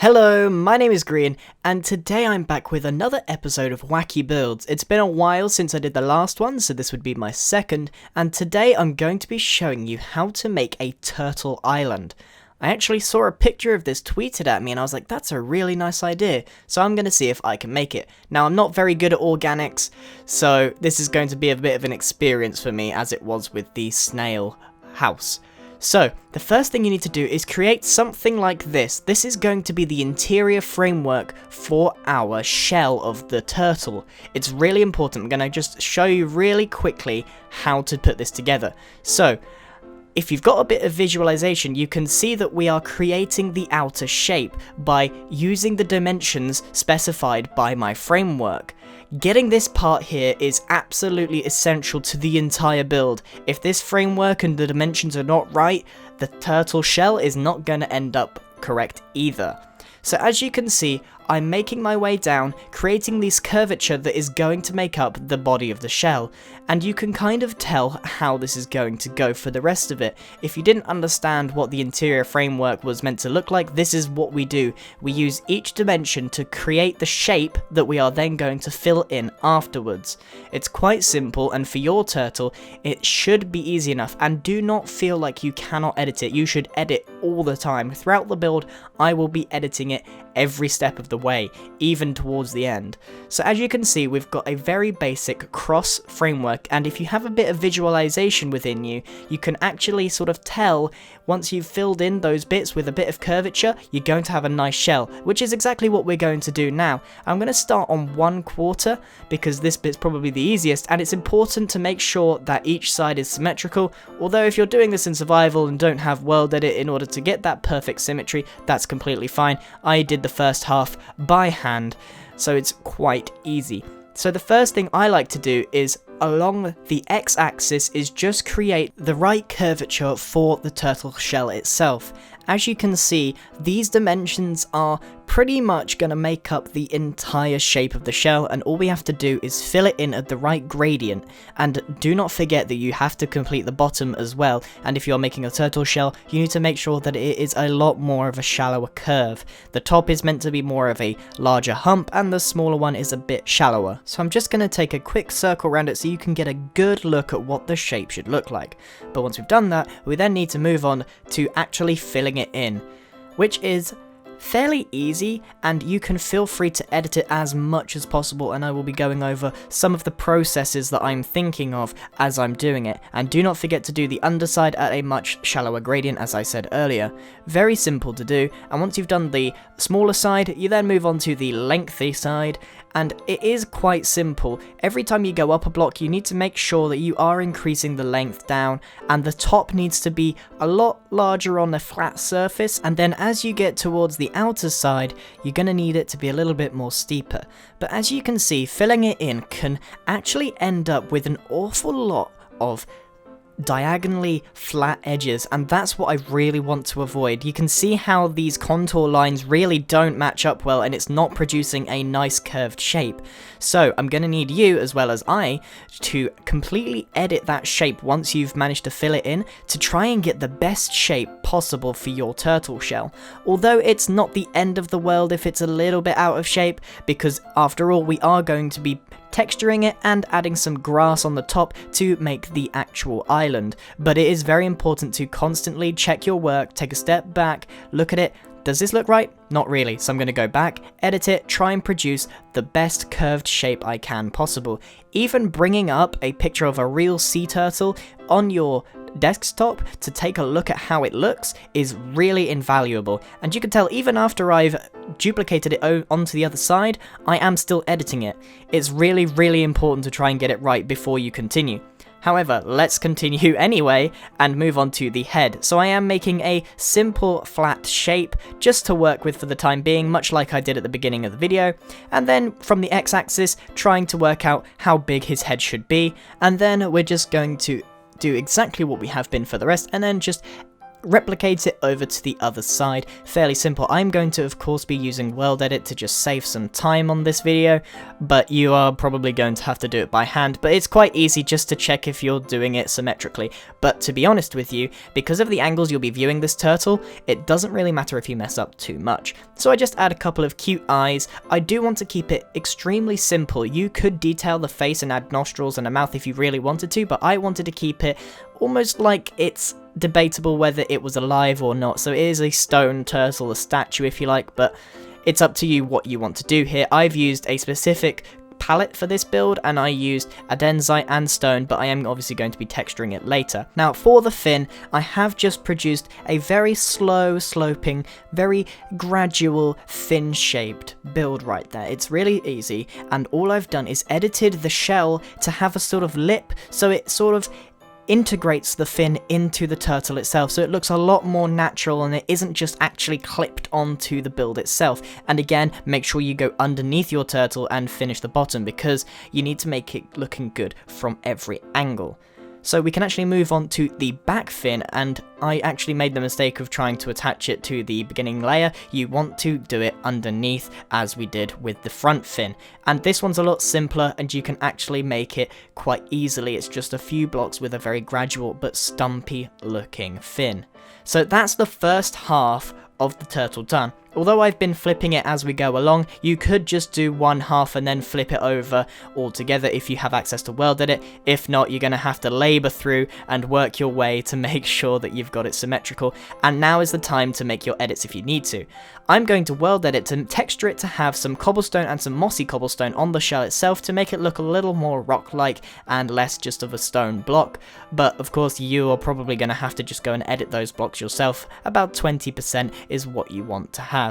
Hello, my name is Grian, and today I'm back with another episode of Wacky Builds. It's been a while since I did the last one, so this would be my second, and today I'm going to be showing you how to make a turtle island. I actually saw a picture of this tweeted at me and I was like, that's a really nice idea, so I'm going to see if I can make it. Now, I'm not very good at organics, so this is going to be a bit of an experience for me as it was with the snail house. So, the first thing you need to do is create something like this. This is going to be the interior framework for our shell of the turtle. It's really important. I'm going to just show you really quickly how to put this together. So, if you've got a bit of visualization, you can see that we are creating the outer shape by using the dimensions specified by my framework. Getting this part here is absolutely essential to the entire build. If this framework and the dimensions are not right, the turtle shell is not going to end up correct either. So as you can see, I'm making my way down, creating this curvature that is going to make up the body of the shell, and you can kind of tell how this is going to go for the rest of it. If you didn't understand what the interior framework was meant to look like, this is what we do. We use each dimension to create the shape that we are then going to fill in afterwards. It's quite simple, and for your turtle, it should be easy enough, and do not feel like you cannot edit it. You should edit all the time. Throughout the build, I will be editing it every step of the way, even towards the end. So as you can see, we've got a very basic cross framework, and if you have a bit of visualization within you, you can actually sort of tell once you've filled in those bits with a bit of curvature, you're going to have a nice shell, which is exactly what we're going to do now. I'm going to start on 1/4 because this bit's probably the easiest, and it's important to make sure that each side is symmetrical, although if you're doing this in survival and don't have world edit in order to get that perfect symmetry, that's completely fine. I did the first half by hand, so it's quite easy. So the first thing I like to do is along the x-axis is just create the right curvature for the turtle shell itself. As you can see, these dimensions are pretty much going to make up the entire shape of the shell, and all we have to do is fill it in at the right gradient. And do not forget that you have to complete the bottom as well, and if you're making a turtle shell, you need to make sure that it is a lot more of a shallower curve. The top is meant to be more of a larger hump, and the smaller one is a bit shallower. So I'm just going to take a quick circle around it so you can get a good look at what the shape should look like. But once we've done that, we then need to move on to actually filling it in, which is fairly easy, and you can feel free to edit it as much as possible, and I will be going over some of the processes that I'm thinking of as I'm doing it. And do not forget to do the underside at a much shallower gradient, as I said earlier. Very simple to do, and once you've done the smaller side, you then move on to the lengthy side, and it is quite simple. Every time you go up a block, you need to make sure that you are increasing the length down, and the top needs to be a lot larger on the flat surface, and then as you get towards the outer side, you're going to need it to be a little bit more steeper. But as you can see, filling it in can actually end up with an awful lot of diagonally flat edges, and that's what I really want to avoid. You can see how these contour lines really don't match up well, and it's not producing a nice curved shape. So I'm going to need you, as well as I, to completely edit that shape once you've managed to fill it in, to try and get the best shape possible for your turtle shell. Although it's not the end of the world if it's a little bit out of shape, because after all, we are going to be texturing it and adding some grass on the top to make the actual island. But it is very important to constantly check your work, take a step back, look at it. Does this look right? Not really, so I'm going to go back, edit it, try and produce the best curved shape I can possible. Even bringing up a picture of a real sea turtle on your desktop to take a look at how it looks is really invaluable, and you can tell even after I've duplicated it onto the other side, I am still editing it. It's really important to try and get it right before you continue. However, let's continue anyway and move on to the head. So I am making a simple flat shape just to work with for the time being, much like I did at the beginning of the video, and then from the x-axis trying to work out how big his head should be, and then we're just going to do exactly what we have been for the rest, and then just replicate it over to the other side. Fairly simple. I'm going to of course be using World Edit to just save some time on this video, but you are probably going to have to do it by hand, but it's quite easy just to check if you're doing it symmetrically. But to be honest with you, because of the angles you'll be viewing this turtle, it doesn't really matter if you mess up too much. So I just add a couple of cute eyes. I do want to keep it extremely simple. You could detail the face and add nostrils and a mouth if you really wanted to, but I wanted to keep it almost like it's debatable whether it was alive or not. So it is a stone turtle, a statue if you like, but it's up to you what you want to do here. I've used a specific palette for this build, and I used andesite and stone, but I am obviously going to be texturing it later. Now for the fin, I have just produced a very slow sloping, very gradual fin shaped build right there. It's really easy, and all I've done is edited the shell to have a sort of lip, so it sort of integrates the fin into the turtle itself, so it looks a lot more natural and it isn't just actually clipped onto the build itself. And again, make sure you go underneath your turtle and finish the bottom, because you need to make it looking good from every angle. So we can actually move on to the back fin, and I actually made the mistake of trying to attach it to the beginning layer. You want to do it underneath, as we did with the front fin. And this one's a lot simpler, and you can actually make it quite easily. It's just a few blocks with a very gradual but stumpy looking fin. So that's the first half of the turtle done. Although I've been flipping it as we go along, you could just do one half and then flip it over altogether if you have access to World Edit. If not, you're going to have to labour through and work your way to make sure that you've got it symmetrical, and now is the time to make your edits if you need to. I'm going to World Edit to texture it to have some cobblestone and some mossy cobblestone on the shell itself to make it look a little more rock-like and less just of a stone block, but of course you are probably going to have to just go and edit those blocks yourself. About 20% is what you want to have.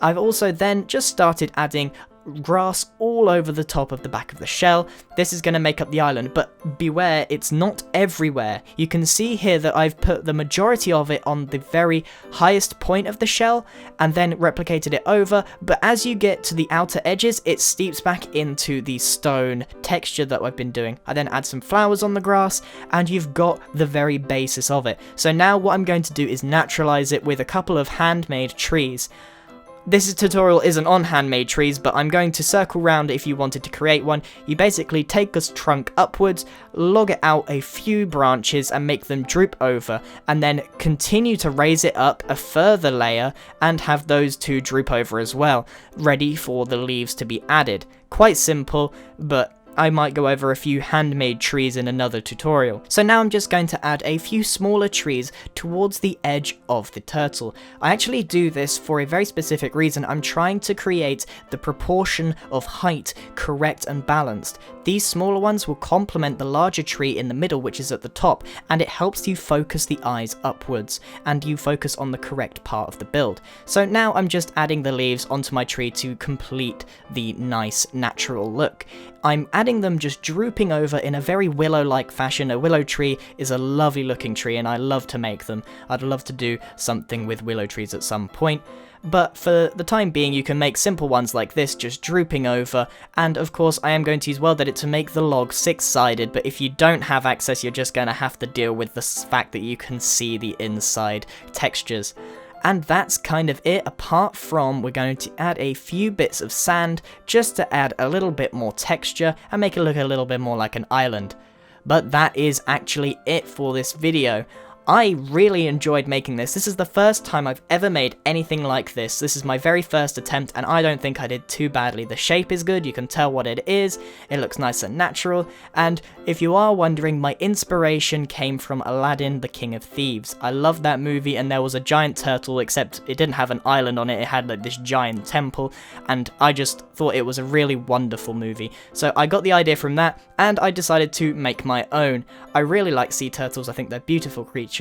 I've also then just started adding grass all over the top of the back of the shell. This is going to make up the island, but beware, it's not everywhere. You can see here that I've put the majority of it on the very highest point of the shell and then replicated it over, but as you get to the outer edges, it steeps back into the stone texture that I've been doing. I then add some flowers on the grass, and you've got the very basis of it. So now what I'm going to do is naturalize it with a couple of handmade trees. This tutorial isn't on handmade trees, but I'm going to circle round if you wanted to create one. You basically take a trunk upwards, log it out a few branches and make them droop over, and then continue to raise it up a further layer and have those two droop over as well, ready for the leaves to be added. Quite simple, but I might go over a few handmade trees in another tutorial. So now I'm just going to add a few smaller trees towards the edge of the turtle. I actually do this for a very specific reason. I'm trying to create the proportion of height correct and balanced. These smaller ones will complement the larger tree in the middle, which is at the top, and it helps you focus the eyes upwards, and you focus on the correct part of the build. So now I'm just adding the leaves onto my tree to complete the nice natural look. I'm adding them just drooping over in a very willow-like fashion. A willow tree is a lovely looking tree and I love to make them. I'd love to do something with willow trees at some point. But for the time being, you can make simple ones like this, just drooping over, and of course I am going to use World Edit to make the log 6-sided, but if you don't have access, you're just going to have to deal with the fact that you can see the inside textures. And that's kind of it, apart from we're going to add a few bits of sand just to add a little bit more texture and make it look a little bit more like an island. But that is actually it for this video. I really enjoyed making this. This is the first time I've ever made anything like this. This is my very first attempt, and I don't think I did too badly. The shape is good, you can tell what it is, it looks nice and natural, and if you are wondering, my inspiration came from Aladdin, the King of Thieves. I love that movie, and there was a giant turtle, except it didn't have an island on it, it had like this giant temple, and I just thought it was a really wonderful movie. So I got the idea from that, and I decided to make my own. I really like sea turtles, I think they're beautiful creatures,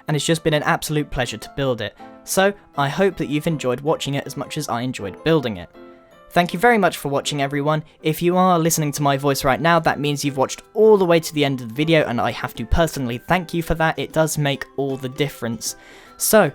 and it's just been an absolute pleasure to build it. So I hope that you've enjoyed watching it as much as I enjoyed building it. Thank you very much for watching, everyone. If you are listening to my voice right now, that means you've watched all the way to the end of the video, and I have to personally thank you for that. It does make all the difference. So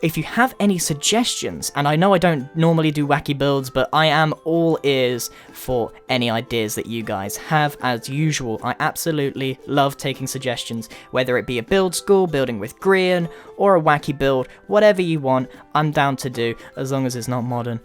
if you have any suggestions, and I know I don't normally do wacky builds, but I am all ears for any ideas that you guys have. As usual, I absolutely love taking suggestions, whether it be a build school, building with Grian, or a wacky build, whatever you want, I'm down to do, as long as it's not modern.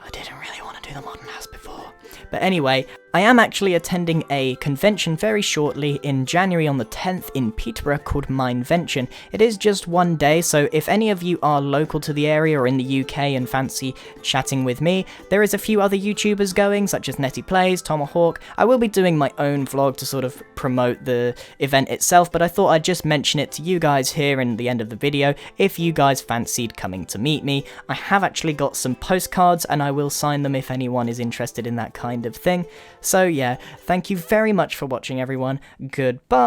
I didn't really want to do the modern house before. But anyway, I am actually attending a convention very shortly in January on the 10th in Peterborough called Mindvention. It is just one day, so if any of you are local to the area or in the UK and fancy chatting with me, there is a few other YouTubers going, such as Netty Plays, Tomahawk. I will be doing my own vlog to sort of promote the event itself, but I thought I'd just mention it to you guys here in the end of the video if you guys fancied coming to meet me. I have actually got some postcards and I will sign them if anyone is interested in that kind of thing. So yeah, thank you very much for watching everyone, goodbye!